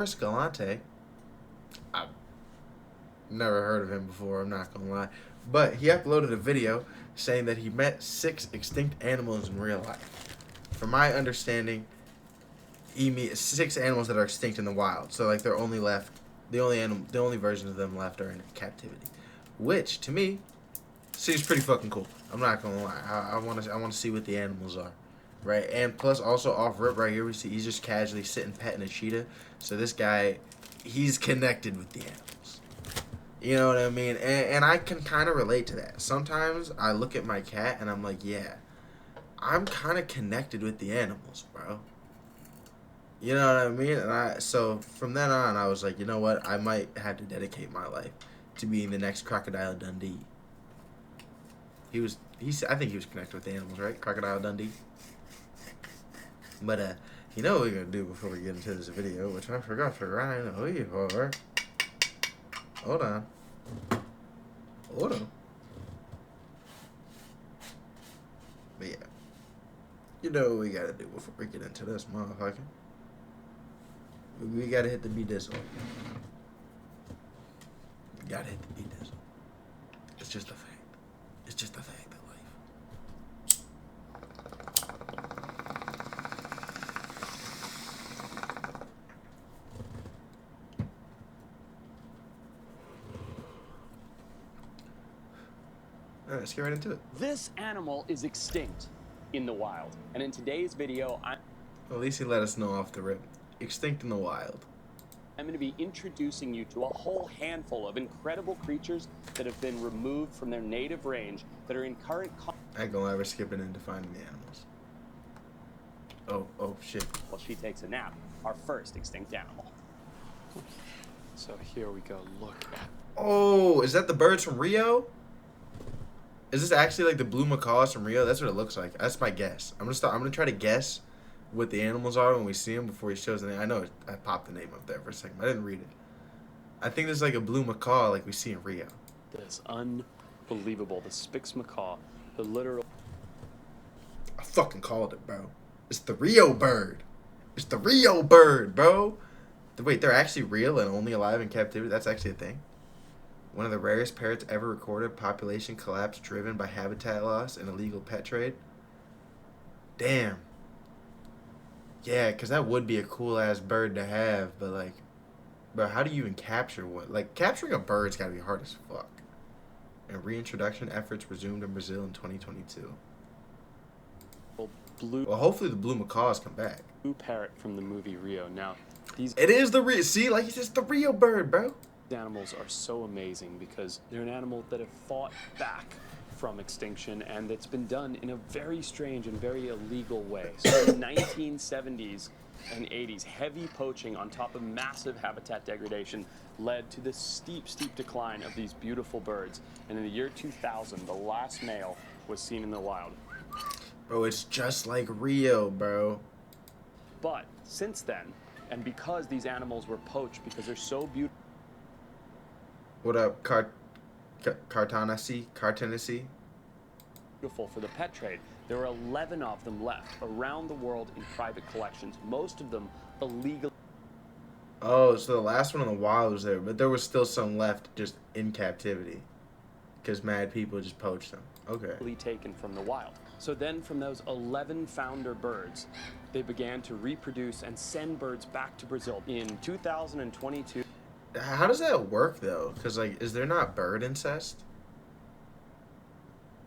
Galante, I've never heard of him before, I'm not gonna lie. But he uploaded a video saying that he met 6 extinct animals in real life. From my understanding, he meets 6 animals that are extinct in the wild. So like they're only left the only versions of them left are in captivity. Which to me seems pretty fucking cool. I'm not gonna lie. I wanna see what the animals are. Right? And plus also off rip right here we see he's just casually sitting petting a cheetah. So this guy he's connected with the animals. You know what I mean? And I can kinda relate to that. Sometimes I look at my cat and I'm like, yeah, I'm kinda connected with the animals, bro. You know what I mean? So from then on I was like, you know what, I might have to dedicate my life to being the next Crocodile Dundee. I think he was connected with the animals, right? Crocodile Dundee. But you know what we're gonna do before we get into this video, which I forgot to grind over. Hold on. Hold on. But yeah. You know what we gotta do before we get into this motherfucker. We gotta hit the B-Dizzle. We gotta hit the B-Dizzle. It's just a fact. It's just a fact of life. Let's get right into it. This animal is extinct in the wild. And in today's video, Well, at least he let us know off the rip. Extinct in the wild. I'm going to be introducing you to a whole handful of incredible creatures that have been removed from their native range that are in current I ain't gonna ever skip it into finding the animals. Oh shit. while she takes a nap, our first extinct animal. So here we go. Look at. Oh, is that the birds from Rio? Is this actually like the blue macaws from Rio? That's what it looks like. That's my guess. I'm gonna try to guess what the animals are when we see them before he shows the name. I know I popped the name up there for a second. But I didn't read it. I think there's like a blue macaw like we see in Rio. This unbelievable, the Spix macaw, the literal. I fucking called it, bro. It's the Rio bird. It's the Rio bird, bro. Wait, they're actually real and only alive in captivity? That's actually a thing? One of the rarest parrots ever recorded. Population collapse driven by habitat loss and illegal pet trade. Damn. Yeah, because that would be a cool-ass bird to have, but, like, bro, how do you even capture one? Like, capturing a bird's got to be hard as fuck. And reintroduction efforts resumed in Brazil in 2022. Blue. Well, hopefully the blue macaws come back. Blue parrot from the movie Rio. Now, these. It is the Rio. See, like, it's the Rio bird, bro. Animals are so amazing because they're an animal that have fought back from extinction, and it's been done in a very strange and very illegal way. So in the 1970s and 80s, heavy poaching on top of massive habitat degradation led to the steep decline of these beautiful birds. And in the year 2000, the last male was seen in the wild. Bro, it's just like Rio, bro. But since then, and because these animals were poached because they're so beautiful. What up, Cartanacy? For the pet trade. There are 11 of them left around the world in private collections, most of them illegal. Oh, so the last one in the wild was there, but there was still some left just in captivity because mad people just poached them. Okay. Taken from the wild. So then from those 11 founder birds, they began to reproduce and send birds back to Brazil. In 2022, how does that work though? Because like, is there not bird incest?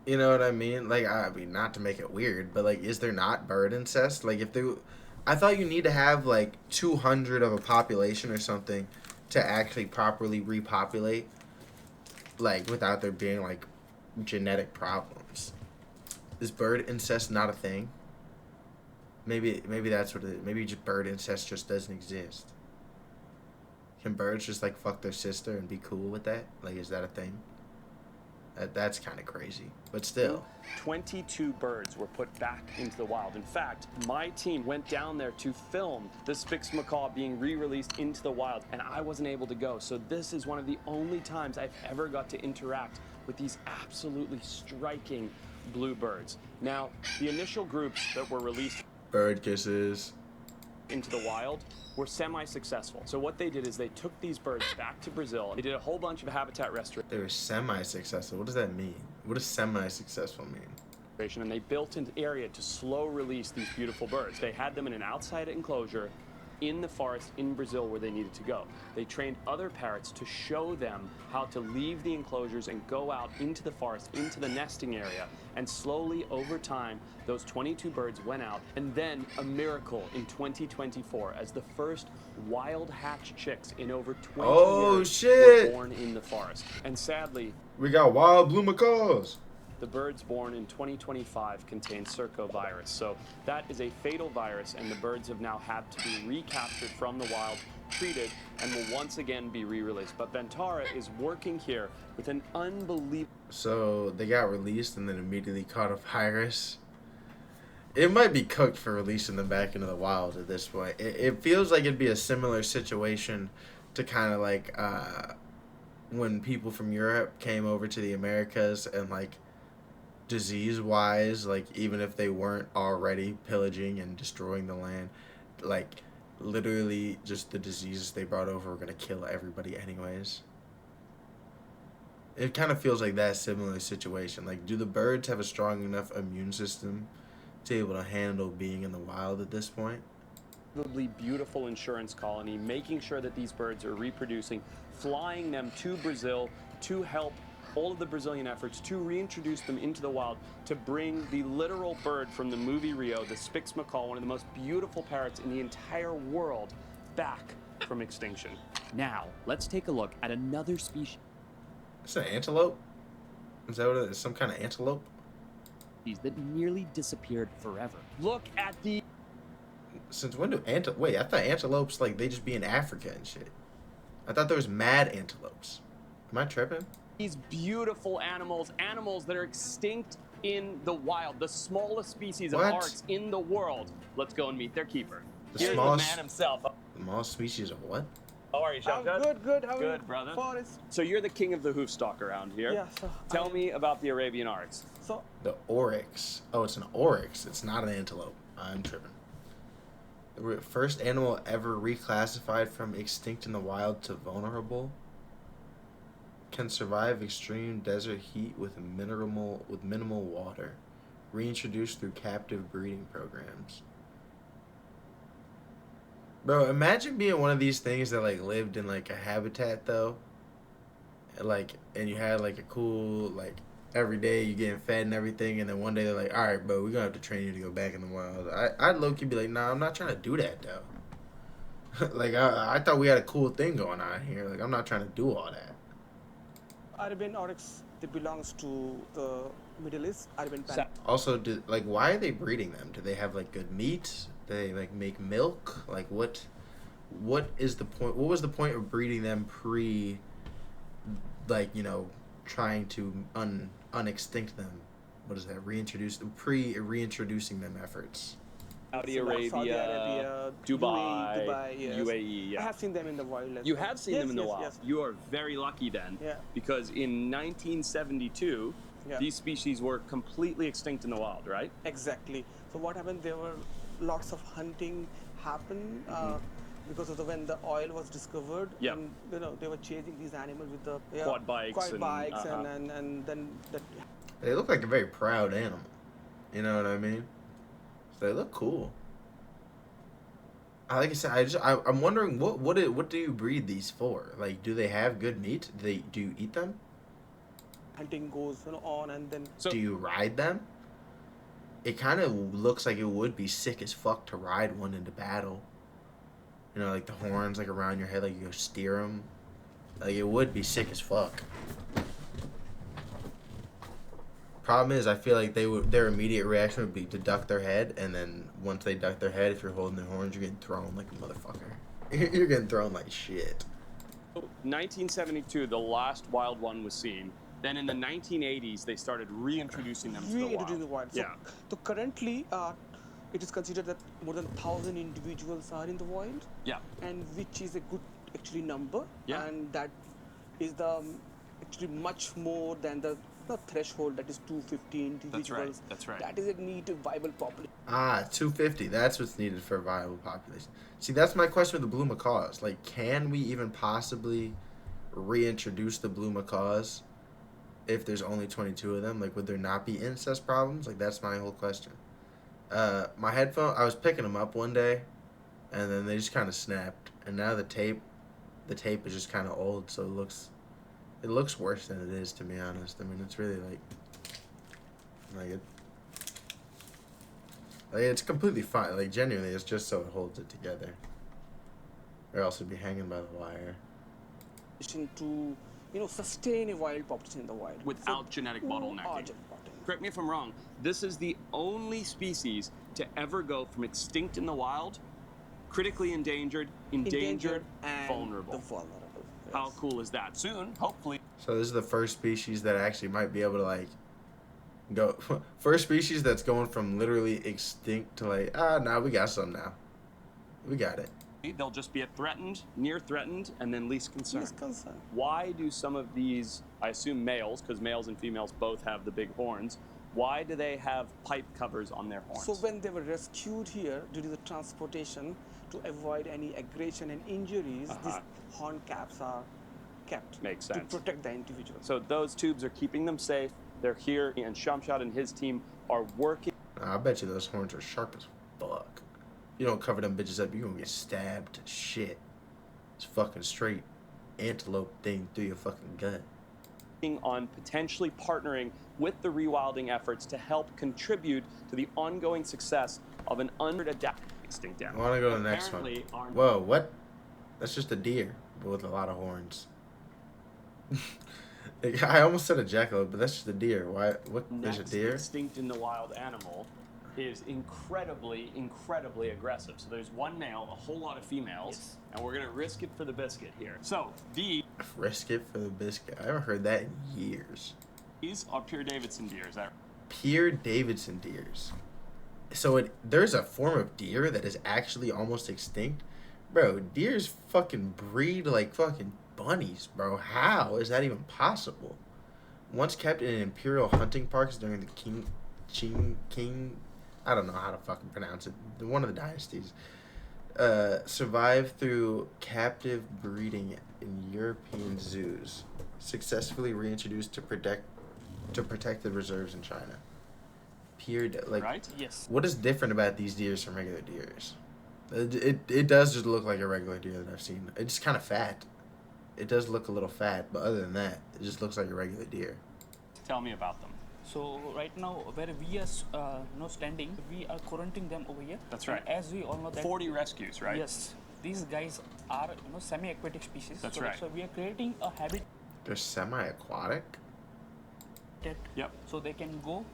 You know what I mean? Like, I mean, not to make it weird, but like, is there not bird incest? Like, I thought you need to have like 200 of a population or something to actually properly repopulate, like without there being like genetic problems. Is bird incest not a thing? Maybe that's what it is. Maybe just bird incest just doesn't exist. Can birds just like fuck their sister and be cool with that? Like, is that a thing? That's kind of crazy, but still. 22 birds were put back into the wild. In fact, my team went down there to film the Spix macaw being re-released into the wild, and I wasn't able to go. So this is one of the only times I've ever got to interact with these absolutely striking blue birds. Now, the initial groups that were released. Bird kisses. into the wild were semi-successful. So what they did is they took these birds back to Brazil. They did a whole bunch of habitat restoration. They were semi-successful. What does that mean? What does semi-successful mean? And they built an area to slow release these beautiful birds. They had them in an outside enclosure in the forest in Brazil where they needed to go. They trained other parrots to show them how to leave the enclosures and go out into the forest, into the nesting area. And slowly, over time, those 22 birds went out. And then a miracle in 2024 as the first wild hatch chicks in over 20 years were born in the forest. And sadly, we got wild blue macaws. the birds born in 2025 contain circovirus. So that is a fatal virus, and the birds have now had to be recaptured from the wild, treated, and will once again be re-released. But Ventara is working here with an unbelievable... So they got released and then immediately caught a virus. It might be cooked for releasing them back into the wild at this point. It feels like it'd be a similar situation to kind of like when people from Europe came over to the Americas and like disease-wise, like even if they weren't already pillaging and destroying the land, like literally just the diseases they brought over were going to kill everybody anyways. It kind of feels like that similar situation. Like, do the birds have a strong enough immune system to be able to handle being in the wild at this point? Beautiful insurance colony, making sure that these birds are reproducing, flying them to Brazil to help all of the Brazilian efforts to reintroduce them into the wild, to bring the literal bird from the movie Rio, the Spix macaw, one of the most beautiful parrots in the entire world, back from extinction. Now, let's take a look at another species It's an antelope? Is that what it is? Some kind of antelope? that nearly disappeared forever. Look at the... Since when do wait, I thought antelopes, like, they just be in Africa and shit. I thought there was mad antelopes. Am I tripping? These beautiful animals, animals that are extinct in the wild, the smallest species of What? oryx in the world. Let's go and meet their keeper. The Here's smallest- the man himself. The smallest species of what? How are you, I'm Shafkat? good. How are you? Good, brother. Forrest. So you're the king of the hoofstock around here. Yeah, so Tell me about the Arabian oryx. So The oryx. Oh, it's an oryx. It's not an antelope. I'm tripping. The first animal ever reclassified from extinct in the wild to vulnerable. Can survive extreme desert heat with minimal water. Reintroduced through captive breeding programs. Bro, imagine being one of these things that like lived in like a habitat though. And you had like a cool, like, every day you getting fed and everything, and then one day they're like, all right, bro, we're gonna have to train you to go back in the wild. I'd low-key be like, nah, I'm not trying to do that though. Like, I thought we had a cool thing going on here. Like, I'm not trying to do all that. Arabian oryx, it belongs to the Middle East. Arabian pan. Also, why are they breeding them? Do they have like good meat? Do they like make milk? Like, what is the point? What was the point of breeding them pre, like, you know, trying to unextinct them? What is that? Reintroducing them efforts. Saudi So, Arabia, Saudi Arabia, Dubai, yes. UAE, yeah. I have seen them in the wild. as You well. have seen Yes, them in the yes, wild. Yes. You are very lucky then, Yeah. because in 1972, Yeah. these species were completely extinct in the wild, right? Exactly. So what happened? There were lots of hunting happened because of when the oil was discovered. Yeah. And, you know, they were chasing these animals with the Quad bikes and, and then that. They look like a very proud animal. You know what I mean? So they look cool. Like I said, I'm wondering what do you breed these for? Like, do they have good meat? Do you eat them? Hunting goes, you know, on and then. So Do you ride them? It kind of looks like it would be sick as fuck to ride one into battle. You know, like the horns like around your head, like you go steer them. Like, it would be sick as fuck. Problem is, I feel like their immediate reaction would be to duck their head, and then once they duck their head, if you're holding their horns, you're getting thrown like a motherfucker. You're getting thrown like shit. 1972, the last wild one was seen. Then in the 1980s, they started reintroducing them to the wild. Reintroducing the wild. So, Yeah. so currently, it is considered that more than 1,000 individuals are in the wild, Yeah. and which is a good actually number. Yeah. And that is the actually much more than the the threshold that is 250 individuals. That's right. That is a need to viable population. 250. That's what's needed for a viable population. See, that's my question with the blue macaws. Like, can we even possibly reintroduce the blue macaws if there's only 22 of them? Like, would there not be incest problems? Like, that's my whole question. My headphone, I was picking them up one day, and then they just kind of snapped. And now the tape is just kind of old, so it looks worse than it is, to be honest. I mean, it's really it's completely fine. Like, genuinely, it's just so it holds it together, or else it'd be hanging by the wire. To sustain a wild population in the wild Without genetic bottlenecking. Correct me if I'm wrong, this is the only species to ever go from extinct in the wild, critically endangered, and vulnerable. The vulnerable. Yes. How cool is that? Soon, hopefully. So this is the first species that actually might be able to, like, go... First species that's going from literally extinct to, like, nah, we got some now. We got it. They'll just be at threatened, near threatened, and then least concern. Least concern. Why do some of these, I assume males, because males and females both have the big horns, why do they have pipe covers on their horns? So when they were rescued here due to the transportation, to avoid any aggression and injuries, these horn caps are kept. Makes sense. To protect the individual. So those tubes are keeping them safe. They're here, and Shamshad and his team are working. I bet you those horns are sharp as fuck. You don't cover them bitches up, you're gonna get stabbed to shit. It's fucking straight antelope thing through your fucking gut. On potentially partnering with the rewilding efforts to help contribute to the ongoing success of an unadapted extinct animal. I want to go to the next one. Whoa, what? That's just a deer, but with a lot of horns. I almost said a jackalope, but that's just a deer. Why? What? There's a deer? Extinct in the wild animal is incredibly aggressive. So there's one male, a whole lot of females, and we're gonna risk it for the biscuit here. So risk it for the biscuit. I haven't heard that in years. These are pure Davidson deer, is that right? Pure Davidson deers. So there's a form of deer that is actually almost extinct? Bro, deers fucking breed like fucking bunnies, bro. How is that even possible? Once kept in imperial hunting parks during the King, I don't know how to fucking pronounce it, one of the dynasties, survived through captive breeding in European zoos, successfully reintroduced to protected reserves in China. Pure, like, right? Yes. What is different about these deers from regular deers? It does just look like a regular deer that I've seen. It's kind of fat. It does look a little fat, but other than that, it just looks like a regular deer. Tell me about them. So right now, where we are standing, we are quarantining them over here. That's right. And as we all know that 40 rescues, right? Yes, these guys are semi-aquatic species. That's right. So we are creating a habitat. They're semi-aquatic? Yep. So they can go,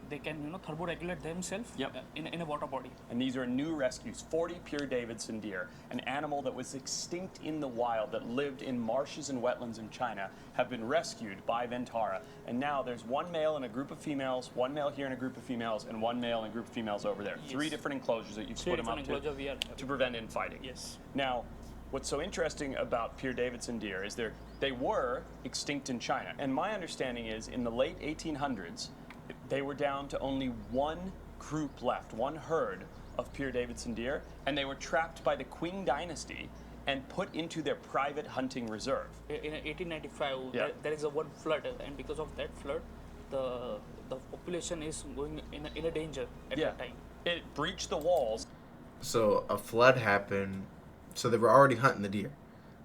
they can thermoregulate themselves. Yep. In a water body. And these are new rescues, 40 pure Davidson deer, an animal that was extinct in the wild that lived in marshes and wetlands in China, have been rescued by Ventara. And now there's one male and a group of females, one male here and a group of females, and one male and a group of females over there. Yes. 3 different enclosures that you've split them up to prevent infighting. Yes. Now, what's so interesting about pure Davidson deer is they were extinct in China. And my understanding is in the late 1800s, they were down to only one group left, one herd of pure Davidson deer, and they were trapped by the Qing dynasty and put into their private hunting reserve. In 1895, Yeah. there is a one flood, and because of that flood, the population is going in a danger at that time. It breached the walls. So a flood happened. So they were already hunting the deer.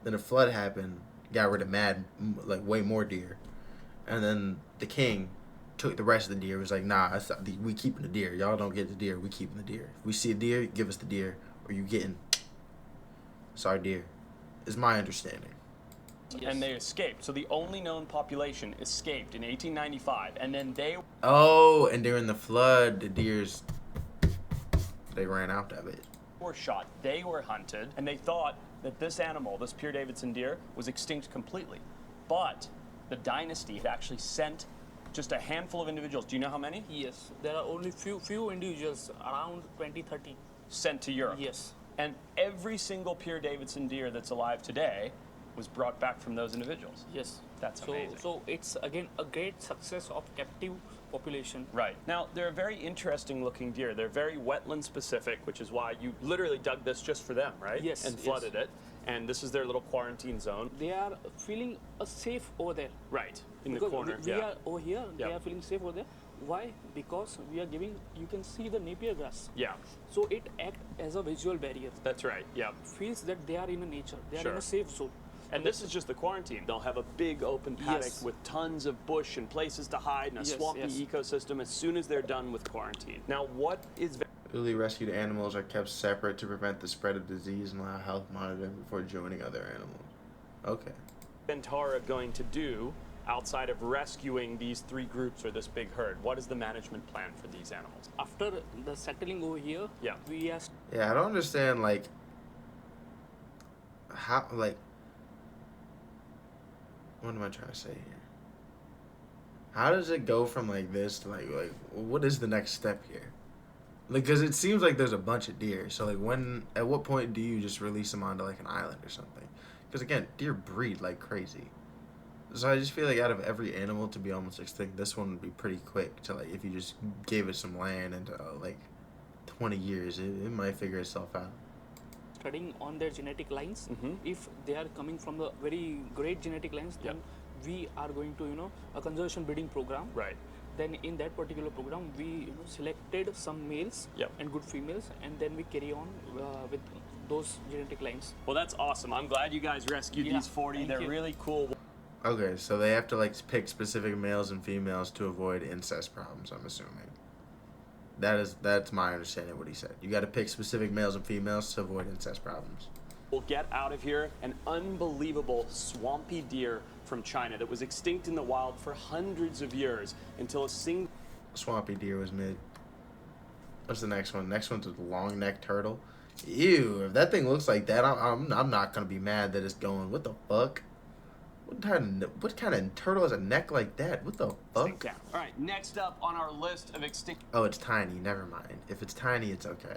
Then a flood happened, got rid of way more deer. And then the king took the rest of the deer, was like, nah, we keeping the deer. Y'all don't get the deer, we keeping the deer. If we see a deer, give us the deer, or you getting our deer, is my understanding. Yes. And they escaped. So the only known population escaped in 1895, and then they... Oh, and during the flood, the deers, they ran out of it. were shot, they were hunted, and they thought that this animal, this pure Davidson deer, was extinct completely. But the dynasty had actually sent just a handful of individuals. Do you know how many? Yes, there are only few individuals, around 20, 30. Sent to Europe. Yes. And every single pure Davidson deer that's alive today was brought back from those individuals. Yes. That's so, amazing. So it's again a great success of captive population. Right. Now, they're a very interesting looking deer. They're very wetland specific, which is why you literally dug this just for them, right? Yes, And yes. flooded it. And this is their little quarantine zone. They are feeling safe over there. Right. In Because the corner. we yeah. are over here, Yeah. they are feeling safe over there. Why? Because we are giving, you can see the Napier grass. Yeah. So it acts as a visual barrier. That's right. Yeah. Feels that they are in a nature, they are Sure. in a safe zone. And this is just the quarantine. They'll have a big open paddock Yes. with tons of bush and places to hide and a Yes, swampy yes. ecosystem as soon as they're done with quarantine. Now, what is Newly rescued animals are kept separate to prevent the spread of disease and allow health monitoring before joining other animals. Okay. Ventara going to do outside of rescuing these three groups or this big herd? What is the management plan for these animals? After the settling over here, Yeah. we are Yeah, I don't understand, like, how, like, what am I trying to say here? How does it go from, like, this to, like, what is the next step here? Like, because it seems like there's a bunch of deer. So, like, at what point do you just release them onto, like, an island or something? Because, again, deer breed like crazy. So I just feel like out of every animal to be almost extinct, this one would be pretty quick to, like, if you just gave it some land and, like, 20 years, it might figure itself out. studying on their genetic lines. Mhm. If they are coming from the very great genetic lines, Yeah. then we are going to, a conservation breeding program. Right. Then in that particular program, we selected some males Yep. and good females, and then we carry on with those genetic lines. Well, that's awesome. I'm glad you guys rescued Yeah, these 40. thank They're you. really cool. Okay, so they have to, like, pick specific males and females to avoid incest problems, I'm assuming. That's my understanding of what he said. You got to pick specific males and females to avoid incest problems. We'll get out of here. An unbelievable swampy deer from China that was extinct in the wild for hundreds of years until a single Swampy deer was mid. What's the next one? Next one's a long-necked turtle. Ew, if that thing looks like that, I'm not gonna be mad that it's going. What the fuck? What kind of turtle has a neck like that? What the fuck? extinct cat. All right, next up on our list of extinct Oh, it's tiny. Never mind. If it's tiny, it's okay.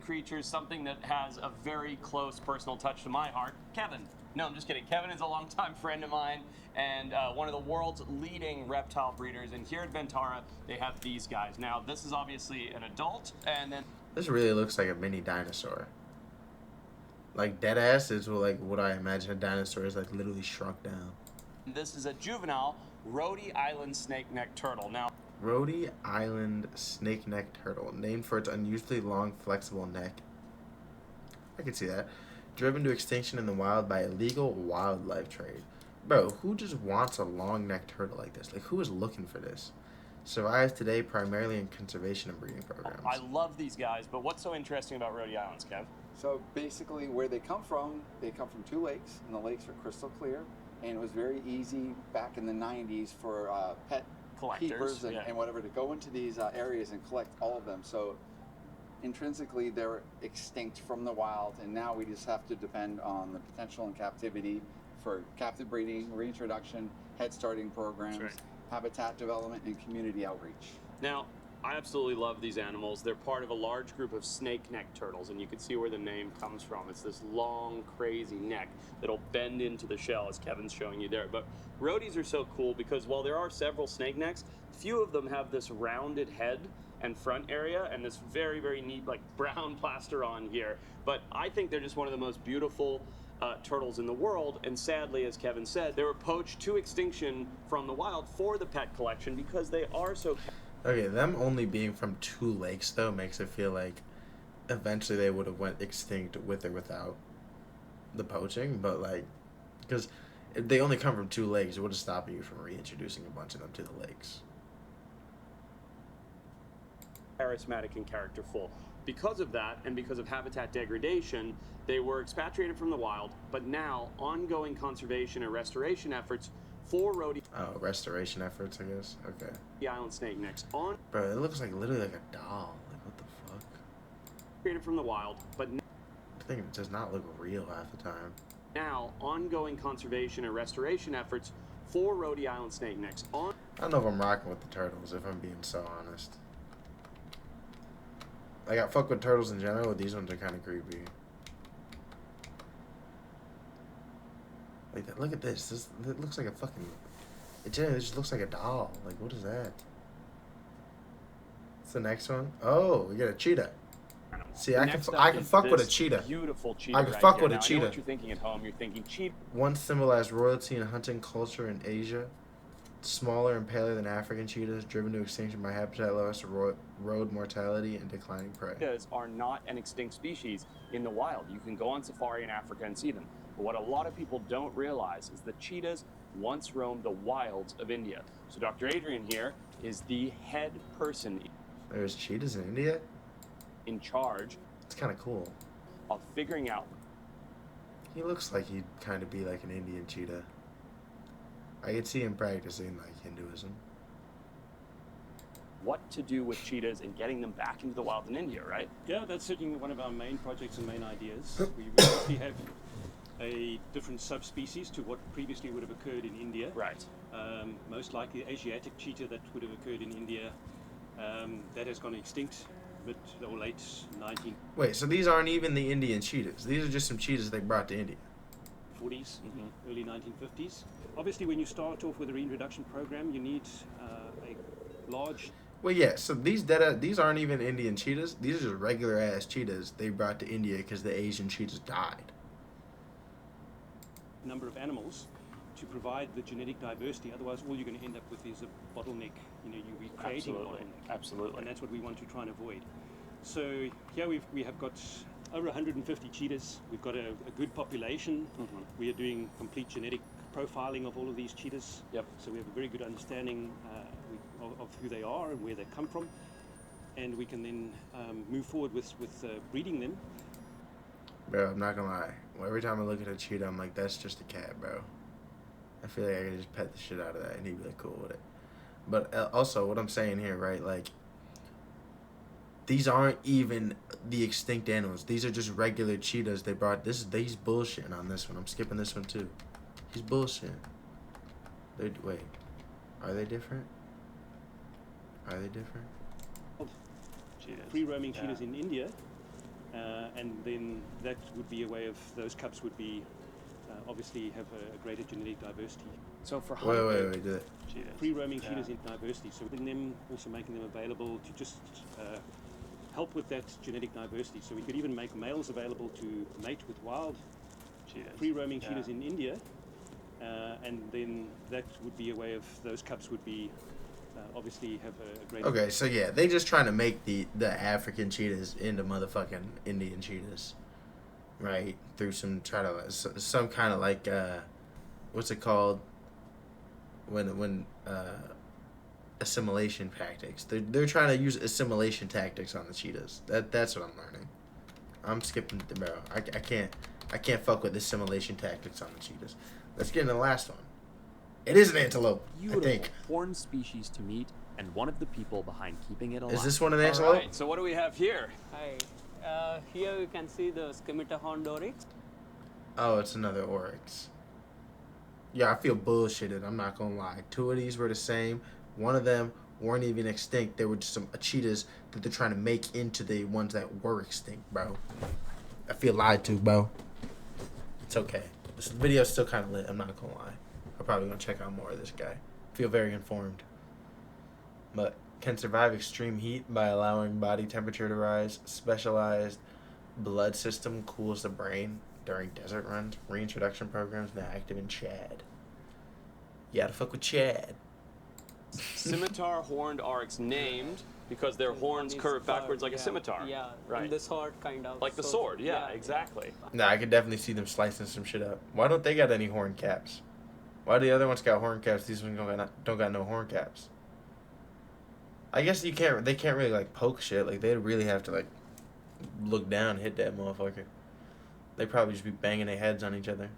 creatures, something that has a very close personal touch to my heart, Kevin. No, I'm just kidding. Kevin is a longtime friend of mine and one of the world's leading reptile breeders. And here at Ventara, they have these guys. Now, this is obviously an adult, and then This really looks like a mini dinosaur. Like, dead ass is like what I imagine a dinosaur is, like, literally shrunk down. this is a juvenile Rhode Island snake-necked turtle. Now, Rhode Island snake-necked turtle, named for its unusually long, flexible neck. I can see that. Driven to extinction in the wild by illegal wildlife trade. Bro, who just wants a long-necked turtle like this? Like, who is looking for this? Survives today primarily in conservation and breeding programs. I love these guys, but what's so interesting about Rhode Islands, Kev? So basically, where they come from two lakes, and the lakes are crystal clear. And it was very easy back in the 90s for pet Collectors, keepers and, yeah. and whatever to go into these areas and collect all of them. So intrinsically, they're extinct from the wild, and now we just have to depend on the potential in captivity for captive breeding, reintroduction, head starting programs, right. habitat development, and community outreach. Now, I absolutely love these animals. They're part of a large group of snake-necked turtles, and you can see where the name comes from. It's this long, crazy neck that'll bend into the shell, as Kevin's showing you there. But Rhodies are so cool because while there are several snake necks, few of them have this rounded head and front area and this very, very neat, like, brown plaster on here. But I think they're just one of the most beautiful turtles in the world, and sadly, as Kevin said, they were poached to extinction from the wild for the pet collection because they are so... Okay, them only being from two lakes, though, makes it feel like eventually they would have went extinct with or without the poaching, but, like, because if they only come from two lakes, it would have stopped you from reintroducing a bunch of them to the lakes. Charismatic and characterful. Because of that, and because of habitat degradation, they were expatriated from the wild, but now ongoing conservation and restoration efforts for Rhode Oh, restoration efforts, I guess. Okay. Island snake necks on Bro, it looks like literally like a doll. Like, what the fuck? created from the wild, but I think it does not look real half the time. now ongoing conservation and restoration efforts for Rhode Island snake necks on I don't know if I'm rocking with the turtles, if I'm being so honest. Like, I fuck with turtles in general, but these ones are kind of creepy. Like that. Look at this. It looks like a fucking. It just looks like a doll. Like, what is that? What's the next one? Oh, we got a cheetah. See, I can fuck with a cheetah. Beautiful cheetah. I can right fuck here. with a Now, I know cheetah. what you're thinking at home. You're thinking cheetah. One symbolized royalty and hunting culture in Asia. Smaller and paler than African cheetahs, driven to extinction by habitat loss, road mortality, and declining prey. Cheetahs are not an extinct species in the wild. You can go on safari in Africa and see them. But what a lot of people don't realize is that cheetahs once roamed the wilds of India. So Dr. Adrian here is the head person There's cheetahs in India? in charge It's kind of cool. of figuring out He looks like he'd kind of be like an Indian cheetah. I could see him practicing like Hinduism. what to do with cheetahs and getting them back into the wild in India, right? Yeah, that's certainly one of our main projects and main ideas. We obviously have a different subspecies to what previously would have occurred in India. Right. Most likely Asiatic cheetah that would have occurred in India, that has gone extinct mid or late 1940s. Wait, so these aren't even the Indian cheetahs. These are just some cheetahs they brought to India. Early 1950s. Obviously, when you start off with a reintroduction program, you need a large Well, yeah, so these aren't even Indian cheetahs. These are just regular ass cheetahs they brought to India because the Asian cheetahs died. number of animals to provide the genetic diversity. Otherwise, all you're going to end up with is a bottleneck. You know, you'll be creating a bottleneck. Absolutely. And that's what we want to try and avoid. So here we have got over 150 cheetahs. We've got a good population. We are doing complete genetic profiling of all of these cheetahs. Yep. So we have a very good understanding of who they are and where they come from. And we can then move forward with breeding them. Bro, I'm not gonna lie. Every time I look at a cheetah, I'm like, that's just a cat, bro. I feel like I could just pet the shit out of that and he'd be like cool with it. But also, what I'm saying here, right, like, these aren't even the extinct animals. These are just regular cheetahs they brought. He's bullshitting on this one. I'm skipping this one too. He's bullshitting. Wait, are they different? Are they different? Free roaming cheetahs in India. And then that would be a way of, those cubs would be, obviously have a greater genetic diversity. So for Wait, do it. Free roaming cheetahs in diversity, so within them, also making them available to just help with that genetic diversity. So we could even make males available to mate with wild cheetahs. Free roaming cheetahs in India, and then that would be a way of, those cubs would be, obviously have a great... Okay, so yeah, they just trying to make the African cheetahs into motherfucking Indian cheetahs, right? Through some kind of like what's it called? When assimilation tactics. They're trying to use assimilation tactics on the cheetahs. That's what I'm learning. I'm skipping the barrel. I can't fuck with assimilation tactics on the cheetahs. Let's get into the last one. It is an antelope, Beautiful I think. horned species to meet, and one of the people behind keeping it alive. Is this one an antelope? Right, so what do we have here? Hi. Here you can see the Scimitar horned oryx. Oh, it's another oryx. Yeah, I feel bullshitted. I'm not gonna lie. Two of these were the same. One of them weren't even extinct. They were just some cheetahs that they're trying to make into the ones that were extinct, bro. I feel lied to, bro. It's okay. This video's still kind of lit. I'm not gonna lie. I'm probably gonna check out more of this guy. Feel very informed. But can survive extreme heat by allowing body temperature to rise. Specialized blood system cools the brain during desert runs. Reintroduction programs now active in Chad. You gotta fuck with Chad. Scimitar horned oryx, named because their horns curve backwards like a scimitar. Yeah, Right. and the sword kind of. Like the sword, yeah, exactly. Nah, I could definitely see them slicing some shit up. Why don't they got any horn caps? Why do the other ones got horn caps? These ones don't got no horn caps. I guess they can't really like poke shit. Like they'd really have to like look down, hit that motherfucker. They'd probably just be banging their heads on each other.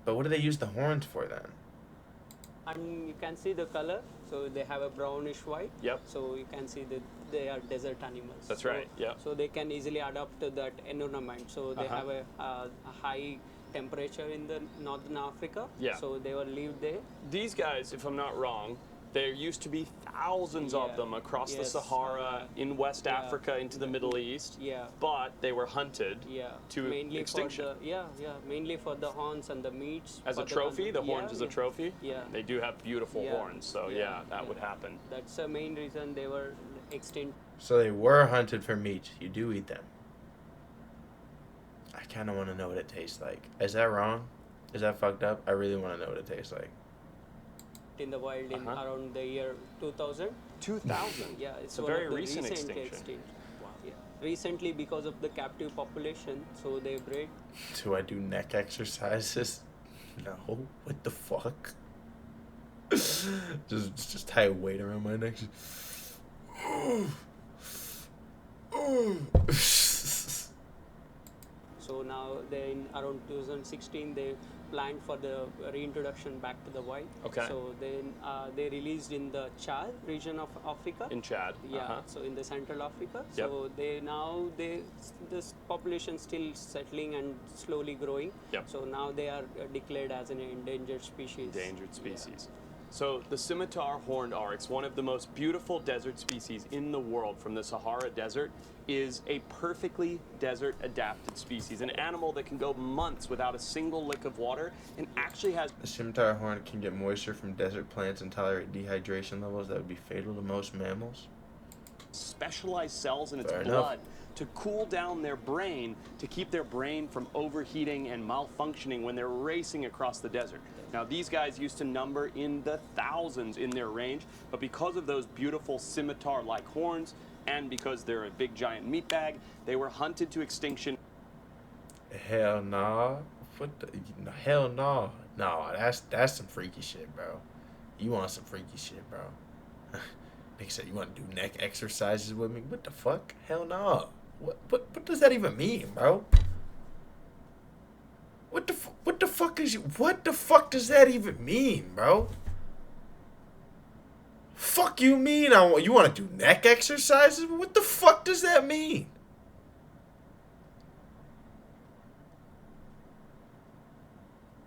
But what do they use the horns for then? And you can see the color. So they have a brownish white. Yep. So you can see that they are desert animals. That's So- right, yeah. So they can easily adapt to that environment. So they have a high temperature in the northern Africa. Yeah. So they will live there. These guys, if I'm not wrong, There used to be thousands of Yeah. them across the Yes, Sahara, in West yeah. Africa, into the Middle East. Yeah. But they were hunted Yeah, to mainly extinction. for the mainly for the horns and the meats. As for a trophy, the horns yeah, as a trophy. Yeah, They do have beautiful Yeah. horns, so yeah, that would happen. That's the main reason they were extinct. So they were hunted for meat. You do eat them. I kind of want to know what it tastes like. Is that wrong? Is that fucked up? I really want to know what it tastes like. In the wild in Uh-huh. around the year 2000. 2000. Yeah, it's a one very of the recent recent extinction. Yeah. Recently, because of the captive population, so they bred. Do I do neck exercises? No. What the fuck? just tie a weight around my neck. So now they in around 2016 they planned for the reintroduction back to the wild. Okay. So then they released in the Chad region of Africa. In Chad. Yeah, Uh-huh. so in the Central Africa. Yep. So this population still settling and slowly growing. Yep. So now they are declared as an endangered species. Endangered species. So the scimitar horned oryx, one of the most beautiful desert species in the world from the Sahara Desert, is a perfectly desert adapted species, an animal that can go months without a single lick of water and actually has The scimitar horn can get moisture from desert plants and tolerate dehydration levels that would be fatal to most mammals. specialized cells in its Fair blood enough. to cool down their brain, to keep their brain from overheating and malfunctioning when they're racing across the desert. Now, these guys used to number in the thousands in their range, but because of those beautiful scimitar-like horns and because they're a big giant meat bag, they were hunted to extinction. Hell nah. What the, hell no. No, that's some freaky shit, bro. You want some freaky shit, bro. Nigga said you want to do neck exercises with me? What the fuck? Hell no. What does that even mean, bro? What the fuck does that even mean, bro? Fuck you mean you want to do neck exercises? What the fuck does that mean?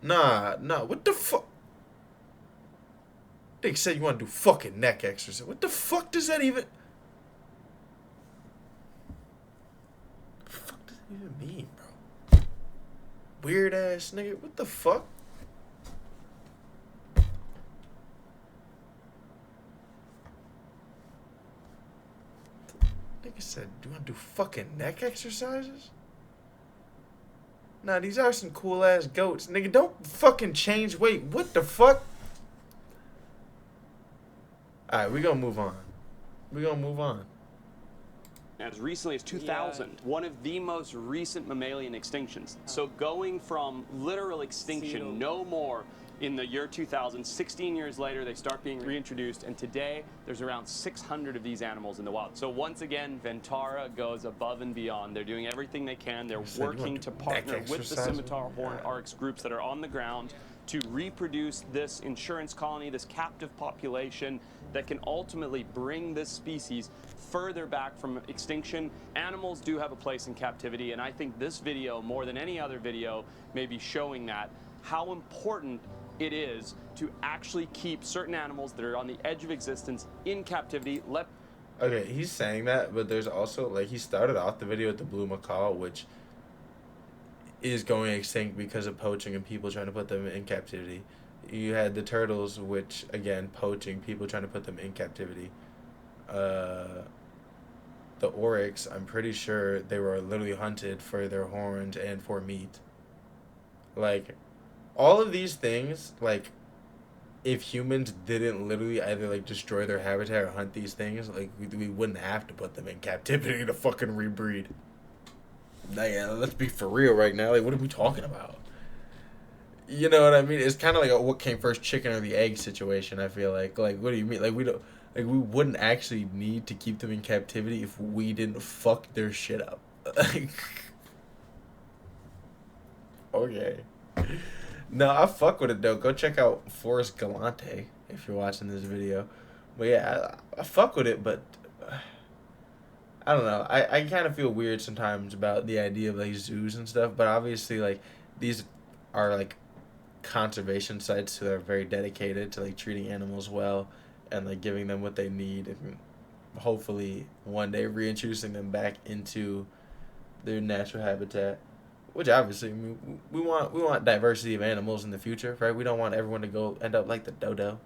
Nah, what the fuck? They said you want to do fucking neck exercise. What the fuck does that even... What the fuck does that even mean, bro? Weird ass nigga. What the fuck? Nigga said, do you want to do fucking neck exercises? Nah, these are some cool ass goats. Nigga, don't fucking change weight. What the fuck? Alright, we gonna move on. As recently as 2000, one of the most recent mammalian extinctions. So going from literal extinction, Zero. no more, in the year 2000, 16 years later, they start being reintroduced, and today there's around 600 of these animals in the wild. So once again, Ventara goes above and beyond. They're doing everything they can. They're said you working want to to do neck partner with the exercises? scimitar horned Yeah. oryx groups that are on the ground to reproduce this insurance colony, this captive population that can ultimately bring this species further back from extinction. Animals do have a place in captivity, and I think this video, more than any other video, may be showing that, how important it is to actually keep certain animals that are on the edge of existence in captivity. Okay, he's saying that, but there's also, like, he started off the video with the blue macaw, which is going extinct because of poaching and people trying to put them in captivity. You had the turtles, which, again, poaching, people trying to put them in captivity. The oryx, I'm pretty sure they were literally hunted for their horns and for meat. Like, all of these things, like, if humans didn't literally either, like, destroy their habitat or hunt these things, like, we wouldn't have to put them in captivity to fucking rebreed. Nah, yeah, let's be for real right now. Like, what are we talking about? You know what I mean? It's kind of like a what came first, chicken or the egg situation, I feel like. Like, what do you mean? Like, we wouldn't actually need to keep them in captivity if we didn't fuck their shit up. Okay. No, I fuck with it, though. Go check out Forrest Galante if you're watching this video. But yeah, I fuck with it, but I don't know. I kind of feel weird sometimes about the idea of, like, zoos and stuff, but obviously, like, these are, like, conservation sites that are very dedicated to, like, treating animals well and like giving them what they need, and hopefully one day reintroducing them back into their natural habitat. Which obviously, I mean, we want diversity of animals in the future, right? We don't want everyone to go end up like the dodo.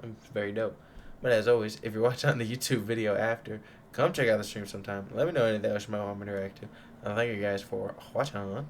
It's very dope. But as always, if you're watching on the YouTube video after, come check out the stream sometime. Let me know anything else you might want me to react to. Thank you guys for watching.